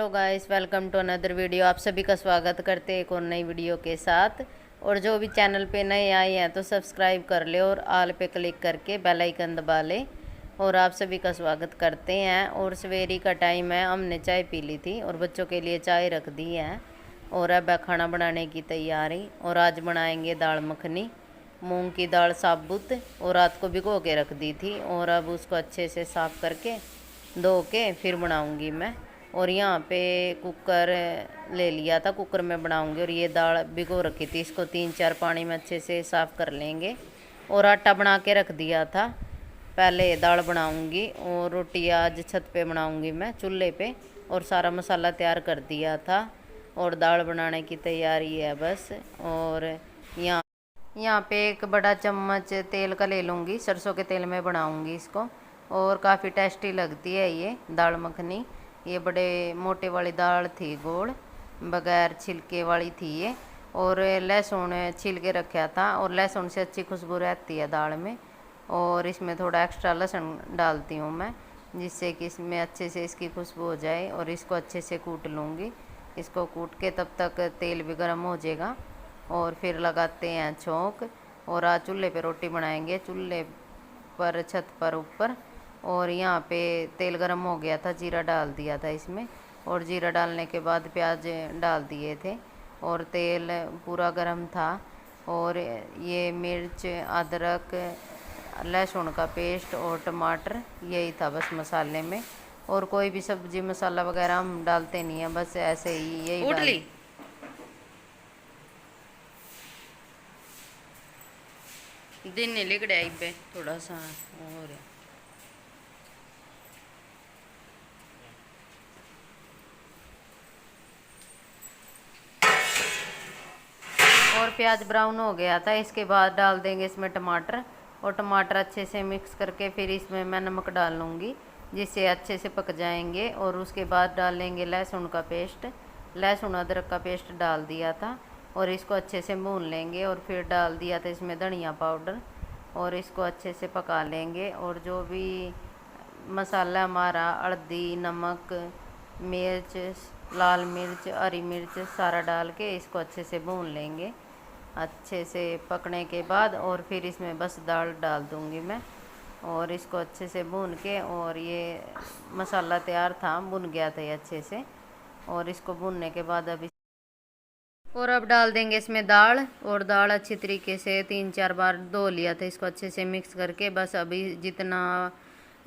Guys, welcome to another video. आप सभी का स्वागत करते हैं एक और नई वीडियो के साथ। और जो भी चैनल पे नए आए हैं तो सब्सक्राइब कर ले और ऑल पे क्लिक करके बेल आइकन दबा ले। और आप सभी का स्वागत करते हैं। और सवेरे का टाइम है, हमने चाय पी ली थी और बच्चों के लिए चाय रख दी है। और अब खाना बनाने की तैयारी। और आज बनाएंगे दाल मखनी, मूंग की दाल साबुत, और रात को भिगो के रख दी थी। और अब उसको अच्छे से साफ़ करके धो के फिर बनाऊंगी मैं। और यहाँ पे कुकर ले लिया था, कुकर में बनाऊंगी। और ये दाल भिगो रखी थी, इसको 3-4 पानी में अच्छे से साफ़ कर लेंगे। और आटा बना के रख दिया था, पहले दाल बनाऊंगी और रोटी आज छत पे बनाऊंगी मैं चूल्हे पे। और सारा मसाला तैयार कर दिया था और दाल बनाने की तैयारी है बस। और यहाँ पे एक बड़ा चम्मच तेल का ले लूँगी, सरसों के तेल में बनाऊंगी इसको। और काफ़ी टेस्टी लगती है ये दाल मखनी। ये बड़े मोटे वाली दाल थी, गोल बगैर छिलके वाली थी ये। और लहसुन छिल के रखा था, और लहसुन से अच्छी खुशबू रहती है दाल में। और इसमें थोड़ा एक्स्ट्रा लहसुन डालती हूँ मैं, जिससे कि इसमें अच्छे से इसकी खुशबू हो जाए। और इसको अच्छे से कूट लूँगी। इसको कूट के तब तक तेल भी गर्म हो जाएगा और फिर लगाते हैं छौंक। और आज चूल्हे पे रोटी बनाएंगे, चूल्हे पर छत पर ऊपर। और यहाँ पे तेल गरम हो गया था, जीरा डाल दिया था इसमें। और जीरा डालने के बाद प्याज डाल दिए थे और तेल पूरा गरम था। और ये मिर्च, अदरक, लहसुन का पेस्ट और टमाटर, यही था बस मसाले में। और कोई भी सब्जी मसाला वगैरह हम डालते नहीं हैं, बस ऐसे ही यही डाल। दिन नहीं लिख रहा पे थोड़ा सा हो रहा। और प्याज ब्राउन हो गया था, इसके बाद डाल देंगे इसमें टमाटर। और टमाटर अच्छे से मिक्स करके फिर इसमें मैं नमक डाल लूँगी, जिससे अच्छे से पक जाएंगे। और उसके बाद डालेंगे लहसुन का पेस्ट, लहसुन अदरक का पेस्ट डाल दिया था। और इसको अच्छे से भून लेंगे। और फिर डाल दिया था इसमें धनिया पाउडर, और इसको अच्छे से पका लेंगे। और जो भी मसाला हमारा, हल्दी, नमक, मिर्च, लाल मिर्च, हरी मिर्च, सारा डाल के इसको अच्छे से भून लेंगे अच्छे से पकने के बाद। और फिर इसमें बस दाल डाल दूँगी मैं। और इसको अच्छे से भून के, और ये मसाला तैयार था, भुन गया था ये अच्छे से। और इसको भूनने के बाद अब डाल देंगे इसमें दाल। और दाल अच्छी तरीके से 3-4 बार धो लिया था, इसको अच्छे से मिक्स करके बस अभी जितना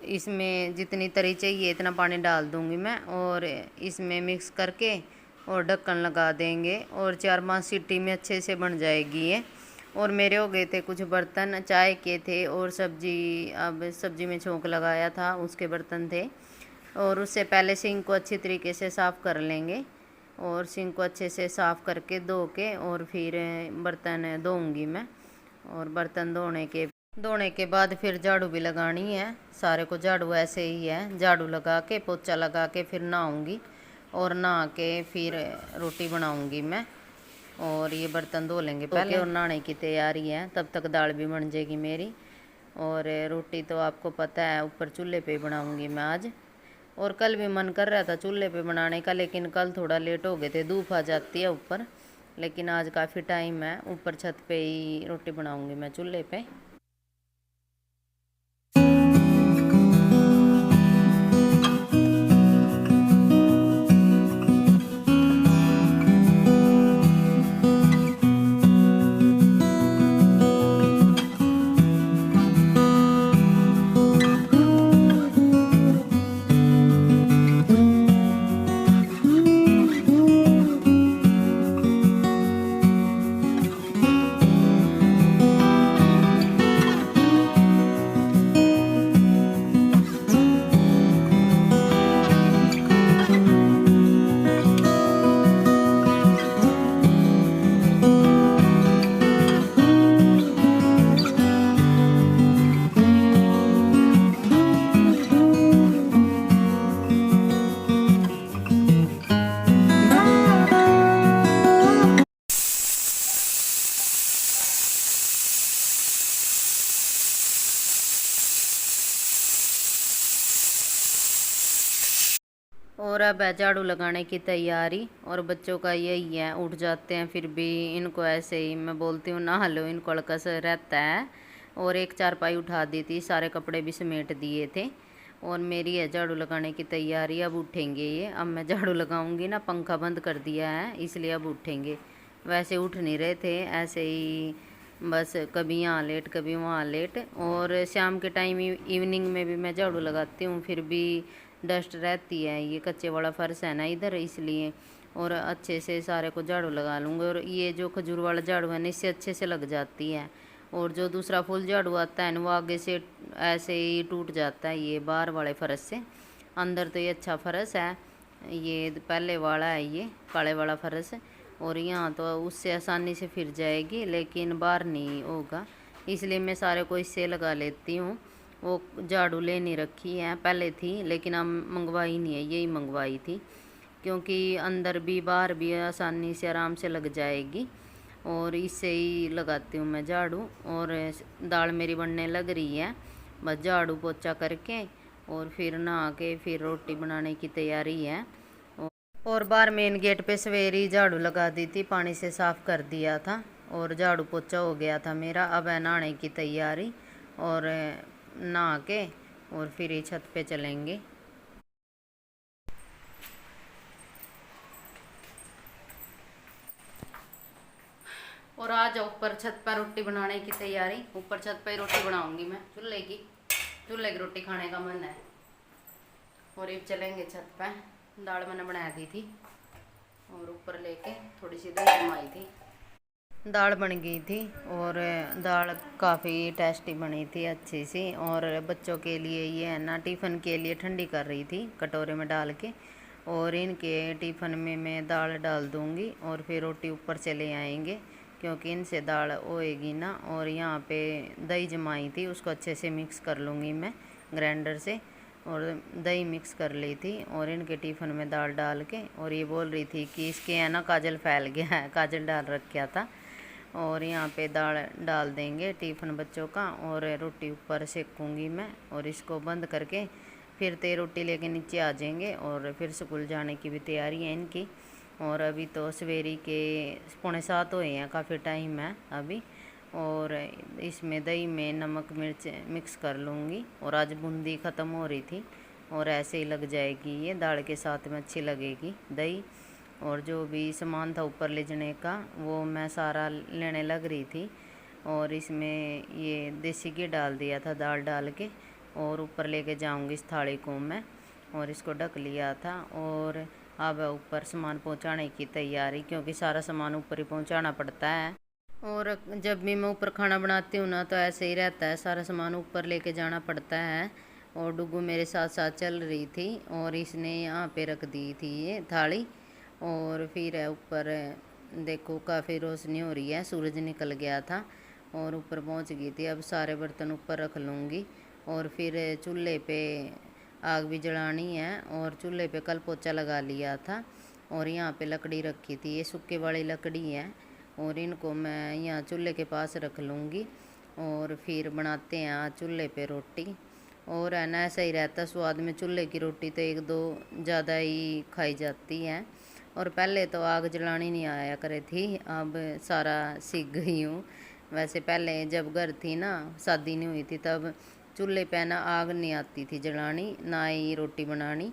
इसमें जितनी तरी चाहिए इतना पानी डाल दूँगी मैं। और इसमें मिक्स करके और ढक्कन लगा देंगे। और 4-5 सीटी में अच्छे से बन जाएगी ये। और मेरे हो गए थे कुछ बर्तन, चाय के थे और सब्जी, अब सब्जी में छोंक लगाया था उसके बर्तन थे। और उससे पहले सिंक को अच्छी तरीके से साफ़ कर लेंगे। और सिंक को अच्छे से साफ़ करके धो के और फिर बर्तन धोऊँगी मैं। और बर्तन धोने के बाद फिर झाड़ू भी लगानी है, सारे को झाड़ू ऐसे ही है, झाड़ू लगा के पोछा लगा के फिर नहाऊँगी। और नहा के फिर रोटी बनाऊँगी मैं। और ये बर्तन धो लेंगे पहले। और नहाने की तैयारी है, तब तक दाल भी बन जाएगी मेरी। और रोटी तो आपको पता है ऊपर चूल्हे पे बनाऊँगी मैं आज। और कल भी मन कर रहा था चूल्हे पे बनाने का, लेकिन कल थोड़ा लेट हो गए थे, धूप आ जाती है ऊपर। लेकिन आज काफ़ी टाइम है, ऊपर छत पे ही रोटी बनाऊँगी मैं चूल्हे पे। और अब है झाड़ू लगाने की तैयारी। और बच्चों का यही है, उठ जाते हैं फिर भी इनको ऐसे ही मैं बोलती हूँ नहा लो, इनको अलकस रहता है। और एक चारपाई उठा दी थी, सारे कपड़े भी समेट दिए थे। और मेरी है झाड़ू लगाने की तैयारी। अब उठेंगे ये, अब मैं झाड़ू लगाऊंगी ना, पंखा बंद कर दिया है इसलिए अब उठेंगे। वैसे उठ नहीं रहे थे, ऐसे ही बस कभी यहाँ लेट कभी वहाँ लेट। और शाम के टाइम इवनिंग में भी मैं झाड़ू लगाती हूँ, फिर भी डस्ट रहती है, ये कच्चे वाला फर्श है ना इधर, इसलिए। और अच्छे से सारे को झाड़ू लगा लूँगी। और ये जो खजूर वाला झाड़ू है ना, इससे अच्छे से लग जाती है। और जो दूसरा फुल झाड़ू आता है ना, वो आगे से ऐसे ही टूट जाता है, ये बाहर वाले फर्श से। अंदर तो ये अच्छा फर्श है, ये पहले वाला है ये काले वाला फर्श। और यहाँ तो उससे आसानी से फिर जाएगी, लेकिन बाहर नहीं होगा, इसलिए मैं सारे को इससे लगा लेती हूँ। वो झाड़ू ले नहीं रखी है, पहले थी लेकिन अब मंगवाई नहीं है, यही मंगवाई थी, क्योंकि अंदर भी बाहर भी आसानी से आराम से लग जाएगी। और इससे ही लगाती हूँ मैं झाड़ू। और दाल मेरी बनने लग रही है, बस झाड़ू पोछा करके और फिर नहा के फिर रोटी बनाने की तैयारी है। और बाहर मेन गेट पे सवेरे ही झाड़ू लगा दी थी, पानी से साफ़ कर दिया था और झाड़ू पोछा हो गया था मेरा। अब है नहाने की तैयारी, और नहा के और फिर ही छत पे चलेंगे। और आ जाओ ऊपर छत पर रोटी बनाने की तैयारी। ऊपर छत पे रोटी बनाऊंगी मैं, चूल्हे की रोटी खाने का मन है। और ये चलेंगे छत पे। दाल मैंने बना दी थी और ऊपर लेके थोड़ी सी दही जमाई थी, दाल बन गई थी। और दाल काफ़ी टेस्टी बनी थी, अच्छी सी। और बच्चों के लिए ये है ना, टिफ़िन के लिए ठंडी कर रही थी कटोरे में डाल के। और इनके टिफ़िन में मैं दाल डाल दूँगी और फिर रोटी ऊपर से ले आएंगे, क्योंकि इनसे दाल होएगी ना। और यहाँ पे दही जमाई थी, उसको अच्छे से मिक्स कर लूँगी मैं ग्राइंडर से। और दही मिक्स कर ली थी और इनके टिफ़िन में दाल डाल के। और ये बोल रही थी कि इसके है ना काजल फैल गया है, काजल डाल रखा था। और यहाँ पे दाल डाल देंगे टिफ़िन बच्चों का, और रोटी ऊपर सेकूँगी मैं। और इसको बंद करके फिर रोटी लेके नीचे आ जाएंगे, और फिर स्कूल जाने की भी तैयारी है इनकी। और अभी तो सवेरे के 6:45 हुए हैं, काफ़ी टाइम है अभी। और इसमें दही में नमक मिर्च मिक्स कर लूँगी। और आज बूंदी ख़त्म हो रही थी, और ऐसे ही लग जाएगी ये दाल के साथ में, अच्छी लगेगी दही। और जो भी सामान था ऊपर ले जाने का, वो मैं सारा लेने लग रही थी। और इसमें ये देसी घी डाल दिया था दाल डाल के, और ऊपर लेके जाऊंगी इस थाली को मैं। और इसको ढक लिया था। और अब ऊपर सामान पहुंचाने की तैयारी, क्योंकि सारा सामान ऊपर ही पहुंचाना पड़ता है। और जब भी मैं ऊपर खाना बनाती हूँ ना, तो ऐसे ही रहता है, सारा सामान ऊपर लेके जाना पड़ता है। और डुगू मेरे साथ साथ चल रही थी, और इसने यहाँ पे रख दी थी ये थाली। और फिर ऊपर देखो काफ़ी रोशनी हो रही है, सूरज निकल गया था और ऊपर पहुँच गई थी। अब सारे बर्तन ऊपर रख लूँगी। और फिर चूल्हे पे आग भी जलानी है, और चूल्हे पे कल पोछा लगा लिया था। और यहाँ पे लकड़ी रखी थी, ये सूखे वाली लकड़ी है। और इनको मैं यहाँ चूल्हे के पास रख लूँगी, और फिर बनाते हैं आज चूल्हे पे रोटी। और है ना, ऐसा ही रहता स्वाद में, चूल्हे की रोटी तो एक दो ज़्यादा ही खाई जाती है। और पहले तो आग जलानी नहीं आया करे थी, अब सारा सीख गई हूँ। वैसे पहले जब घर थी ना, शादी नहीं हुई थी, तब चूल्हे पे ना आग नहीं आती थी जलानी, ना ही रोटी बनानी।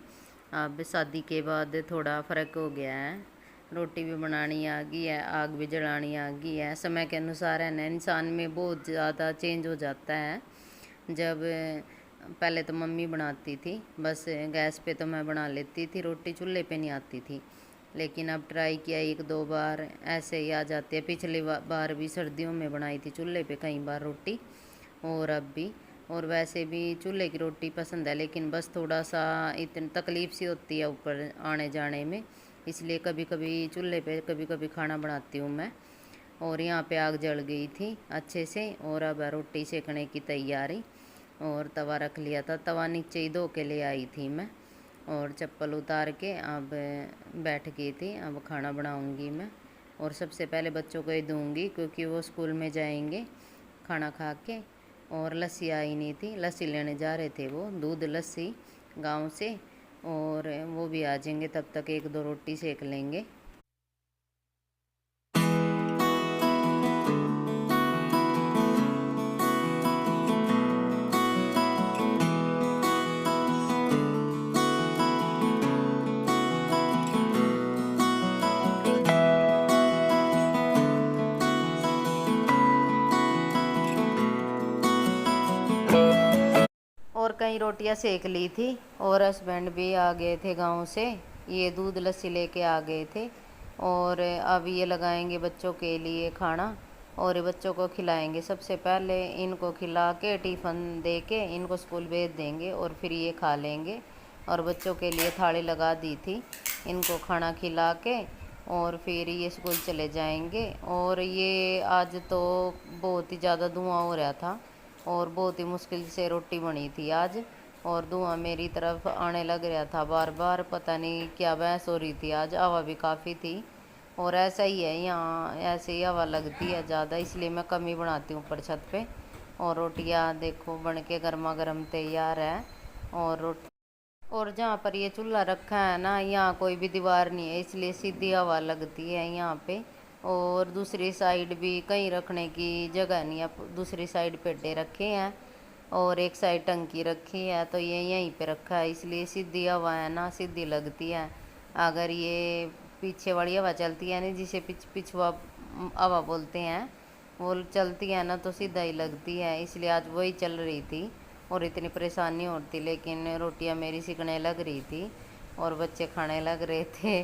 अब शादी के बाद थोड़ा फ़र्क हो गया है, रोटी भी बनानी आ गई है, आग भी जलानी आ गई है। समय के अनुसार है ना, इंसान में बहुत ज़्यादा चेंज हो जाता है। जब पहले तो मम्मी बनाती थी, बस गैस पे तो मैं बना लेती थी रोटी, चूल्हे पे नहीं आती थी। लेकिन अब ट्राई किया एक दो बार, ऐसे ही आ जाती है। पिछली बार भी सर्दियों में बनाई थी चूल्हे पे कई बार रोटी, और अब भी। और वैसे भी चूल्हे की रोटी पसंद है, लेकिन बस थोड़ा सा इतनी तकलीफ़ सी होती है ऊपर आने जाने में, इसलिए कभी कभी चूल्हे पे कभी कभी खाना बनाती हूँ मैं। और यहाँ पे आग जल गई थी अच्छे से, और अब रोटी सेकने की तैयारी। और तवा रख लिया था, तवा नीचे ही धो के ले आई थी मैं। और चप्पल उतार के अब बैठ गई थी, अब खाना बनाऊंगी मैं। और सबसे पहले बच्चों को ही दूंगी, क्योंकि वो स्कूल में जाएंगे खाना खा के। और लस्सी आई नहीं थी, लस्सी लेने जा रहे थे वो, दूध लस्सी गांव से। और वो भी आ जाएंगे, तब तक एक दो रोटी सेक लेंगे। और कई रोटियां सेक ली थी और हस्बैंड भी आ गए थे गांव से, ये दूध लस्सी लेके आ गए थे। और अब ये लगाएंगे बच्चों के लिए खाना और ये बच्चों को खिलाएंगे। सबसे पहले इनको खिला के टिफ़िन दे के इनको स्कूल भेज देंगे और फिर ये खा लेंगे। और बच्चों के लिए थाली लगा दी थी, इनको खाना खिला के और फिर ये स्कूल चले जाएंगे। और ये आज तो बहुत ही ज़्यादा धुआं हो रहा था और बहुत ही मुश्किल से रोटी बनी थी आज, और धुआं मेरी तरफ आने लग रहा था बार बार, पता नहीं क्या बहस हो रही थी आज। हवा भी काफ़ी थी और ऐसा ही है यहाँ, ऐसे ही हवा लगती है ज़्यादा, इसलिए मैं कम ही बनाती हूँ ऊपर छत पे। और रोटियाँ देखो बन के गर्मा गर्म तैयार है। और जहाँ पर ये चूल्हा रखा है ना, यहाँ कोई भी दीवार नहीं है, इसलिए सीधी हवा लगती है यहाँ पे। और दूसरी साइड भी कहीं रखने की जगह नहीं है, दूसरी साइड पेड्डे रखे हैं और एक साइड टंकी रखी है, तो ये यहीं पे रखा है, इसलिए सीधी हवा है ना, सीधी लगती है। अगर ये पीछे वाली हवा चलती है ना, जिसे पिछवा हवा बोलते हैं, वो चलती है ना तो सीधा ही लगती है, इसलिए आज वही चल रही थी और इतनी परेशानी होती। लेकिन रोटियां मेरी सिकने लग रही थी और बच्चे खाने लग रहे थे।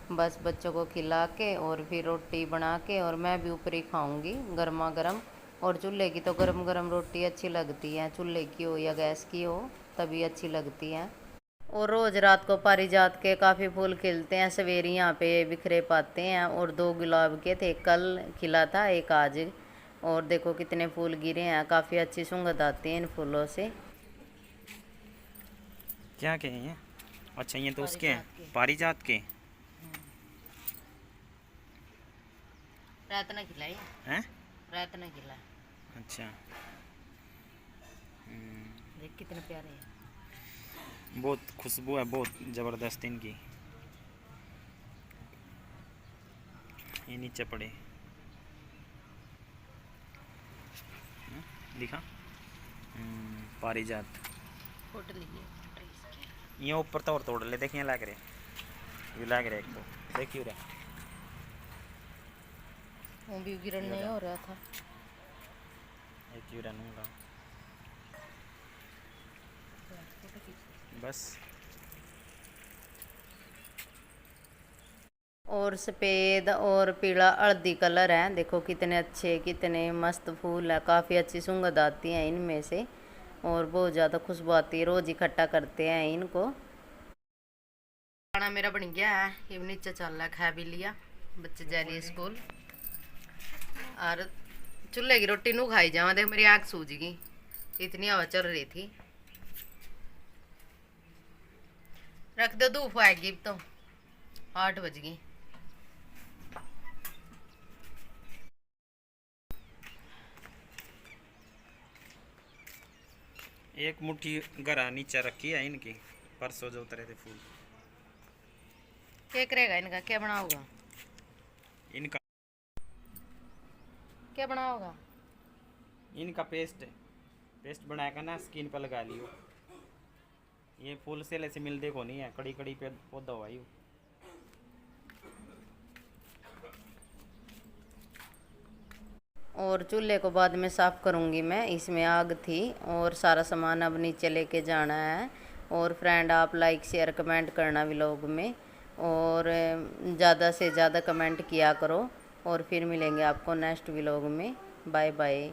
बस बच्चों को खिला के और फिर रोटी बना के और मैं भी ऊपर ही खाऊंगी गर्मा गर्म। और चूल्हे की तो गरम गरम रोटी अच्छी लगती है, चूल्हे की हो या गैस की हो तभी अच्छी लगती है। और रोज़ रात को पारिजात के काफ़ी फूल खिलते हैं, सवेरे यहाँ पे बिखरे पाते हैं। और 2 गुलाब के थे, कल खिला था एक आज। और देखो कितने फूल गिरे हैं, काफ़ी अच्छी सुगंध आती है इन फूलों से। क्या कहे हैं? अच्छा ये तो उसके हैं, पारिजात के रात ना खिलाई हैं? रात ना खिला। अच्छा देख कितने प्यारे हैं, बहुत खुशबू है, बहुत ज़बरदस्त इनकी। ये नीचे पड़े दिखा पारिजात। फोटो लीजिए। ये ऊपर तो और तोड़ ले, देखिए लग रहे, ये लग रहे एक तो देखिए रे, वो भी गिरन नहीं हो रहा था। एक यूरा नूंगा बस। और सफ़ेद और पीला हल्दी कलर है, देखो कितने अच्छे कितने मस्त फूल है, काफ़ी अच्छी सुगंध आती है इनमें से और बहुत ज़्यादा खुशबू आती है। रोज़ इकट्ठा करते हैं इनको। खाना मेरा बन गया है, ये नीचे चल रहा है, खा भी लिया, बच्चे जा रही है स्कूल। और चूल्हे की रोटी नू खाई जावा, देख मेरी आँख सूझ गई, इतनी हवा चल रही थी। रख दो, धूप आएगी तो 8 बज गई। एक मुट्ठी गरा नीचे रखी है इनकी, परसों जो उतरे थे फूल। क्या करेगा इनका, क्या बनाओगा इनका क्या बनाओगा? इनका पेस्ट बनाकर ना स्किन पर लगा लियो। ये फूल से ऐसे मिलते को नहीं है, कड़ी कड़ी पे पौधा हुआ यू। और चूल्हे को बाद में साफ़ करूँगी मैं, इसमें आग थी और सारा सामान अब नीचे लेके जाना है। और फ्रेंड आप लाइक शेयर कमेंट करना व्लॉग में, और ज़्यादा से ज़्यादा कमेंट किया करो। और फिर मिलेंगे आपको नेक्स्ट व्लॉग में। Bye bye.